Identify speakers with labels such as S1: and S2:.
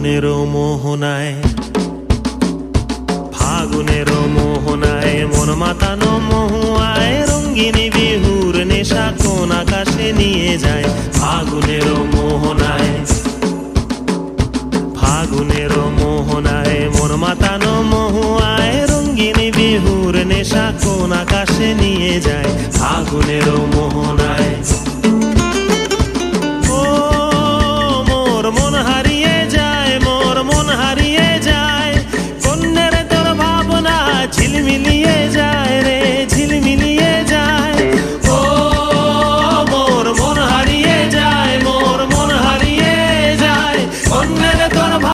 S1: ফাগুনেরও মোহনায়, ফাগুনেরও মোহনায় মন মাতানো মহুয়ায় রঙ্গিনী বিহুর নেশা কোন আকাশে নিয়ে যায়। ফাগুনেরও মোহনায়, ফাগুনেরও মোহনায় মন মাতানো মহুয়ায় রঙ্গিনী বিহুর নেশা কোন আকাশে নিয়ে যায়। ফাগুনেরও মোহনায়।